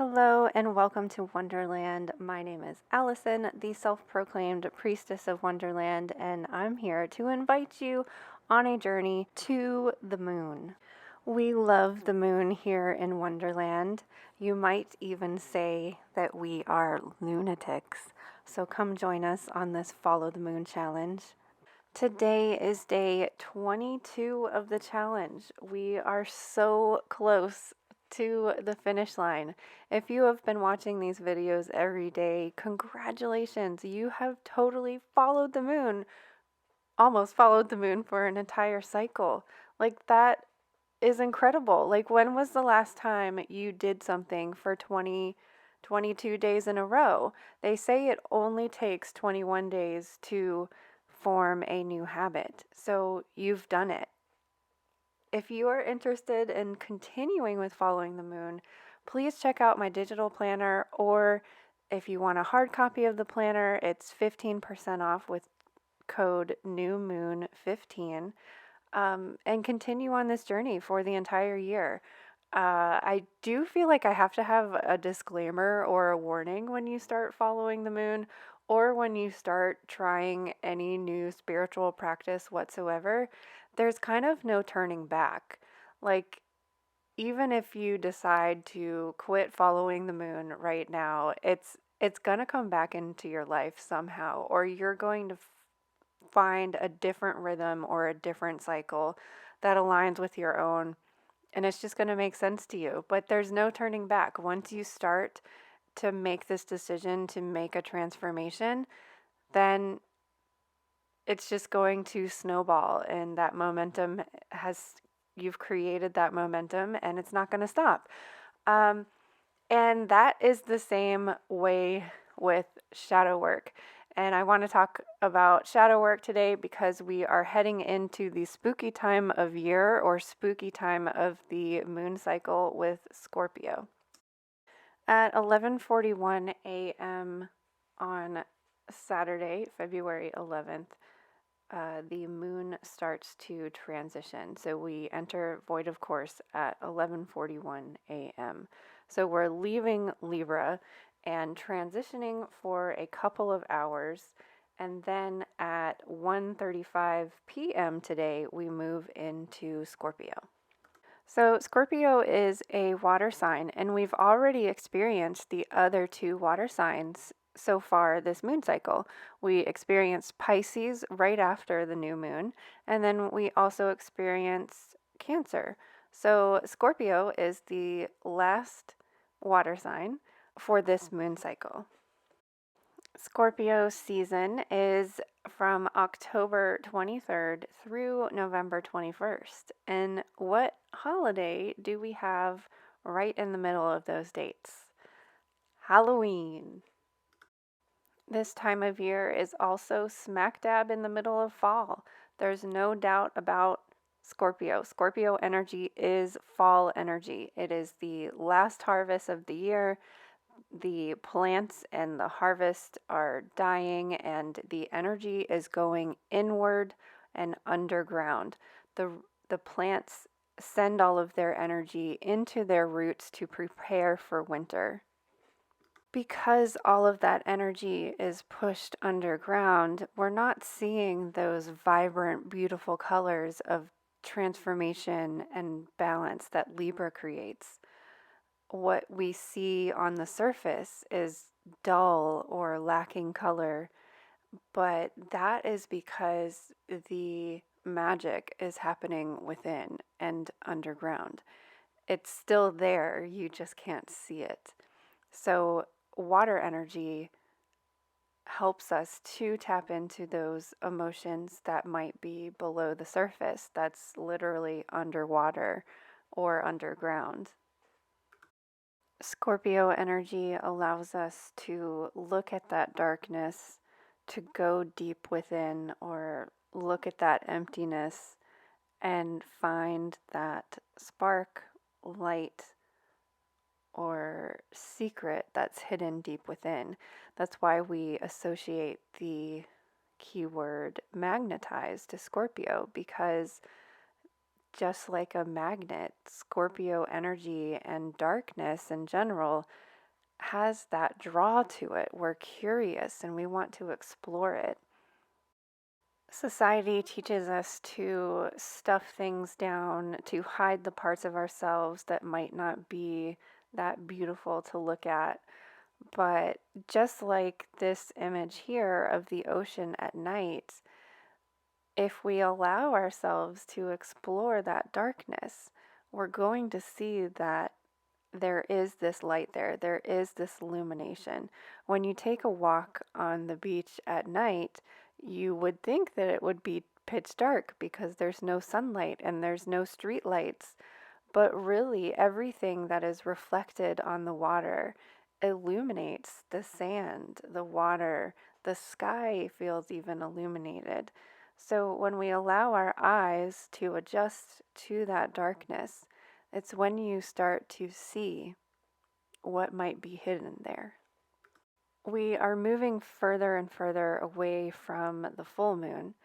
Hello and welcome to Wonderland. My name is Allison, the self-proclaimed priestess of Wonderland, and I'm here to invite you on a journey to the moon. We love the moon here in Wonderland. You might even say that we are lunatics. So come join us on this Follow the Moon challenge. Today is day 22 of the challenge. We are so close to the finish line. If you have been watching these videos every day, congratulations. You have totally followed the moon, almost followed the moon for an entire cycle. Like, that is incredible. Like, when was the last time you did something for 22 days in a row? They say it only takes 21 days to form a new habit. So you've done it. If you are interested in continuing with following the moon, please check out my digital planner, or if you want a hard copy of the planner, it's 15% off with code NEWMOON15, and continue on this journey for the entire year. I do feel like I have to have a disclaimer or a warning when you start following the moon, or when you start trying any new spiritual practice whatsoever. There's kind of no turning back. Like, even if you decide to quit following the moon right now, it's gonna come back into your life somehow, or you're going to find a different rhythm or a different cycle that aligns with your own, and it's just going to make sense to you. But there's no turning back. Once you start to make this decision to make a transformation, then it's just going to snowball, and that momentum you've created that momentum, and it's not going to stop. And that is the same way with shadow work. And I want to talk about shadow work today because we are heading into the spooky time of year, or spooky time of the moon cycle, with Scorpio. At 11:41 a.m. on Saturday, February 11th, the moon starts to transition. So we enter void of course at 11:41 a.m. So we're leaving Libra and transitioning for a couple of hours, and then at 1:35 p.m. today we move into Scorpio. So Scorpio is a water sign, and we've already experienced the other two water signs so far this moon cycle. We experienced Pisces right after the new moon, and then we also experienced Cancer. So Scorpio is the last water sign for this moon cycle. Scorpio season is from October 23rd through November 21st. And what holiday do we have right in the middle of those dates? Halloween. This time of year is also smack dab in the middle of fall. There's no doubt about Scorpio. Scorpio energy is fall energy. It is the last harvest of the year. The plants and the harvest are dying, and the energy is going inward and underground. The plants send all of their energy into their roots to prepare for winter. Because all of that energy is pushed underground, we're not seeing those vibrant, beautiful colors of transformation and balance that Libra creates. What we see on the surface is dull or lacking color, but that is because the magic is happening within and underground. It's still there, you just can't see it. So water energy helps us to tap into those emotions that might be below the surface, that's literally underwater or underground. Scorpio energy allows us to look at that darkness, to go deep within, or look at that emptiness and find that spark, light, or secret that's hidden deep within. That's why we associate the keyword magnetize to Scorpio, because just like a magnet, Scorpio energy and darkness in general has that draw to it. We're curious and we want to explore it. Society teaches us to stuff things down, to hide the parts of ourselves that might not be that beautiful to look at. But just like this image here of the ocean at night, if we allow ourselves to explore that darkness, we're going to see that there is this light there. There is this illumination. When you take a walk on the beach at night, you would think that it would be pitch dark because there's no sunlight and there's no street lights. But really, everything that is reflected on the water illuminates the sand, the water, the sky feels even illuminated. So when we allow our eyes to adjust to that darkness, it's when you start to see what might be hidden there. We are moving further and further away from the full moon,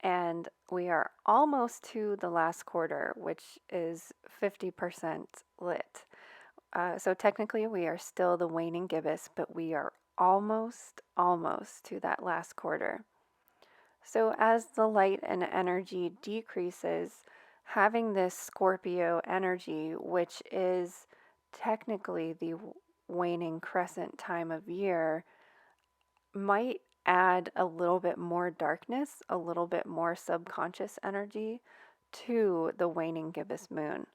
and we are almost to the last quarter, which is 50% lit. So technically, we are still the waning gibbous, but we are almost to that last quarter. So as the light and energy decreases, having this Scorpio energy, which is technically the waning crescent time of year, might add a little bit more darkness, a little bit more subconscious energy to the waning gibbous moon.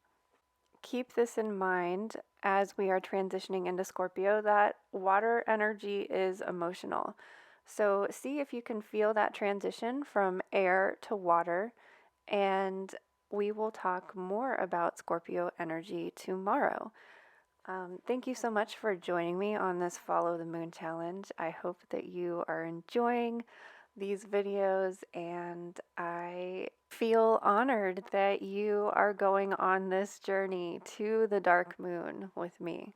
Keep this in mind as we are transitioning into Scorpio, that water energy is emotional. So see if you can feel that transition from air to water, and we will talk more about Scorpio energy tomorrow. Thank you so much for joining me on this Follow the Moon challenge. I hope that you are enjoying these videos, and I feel honored that you are going on this journey to the dark moon with me.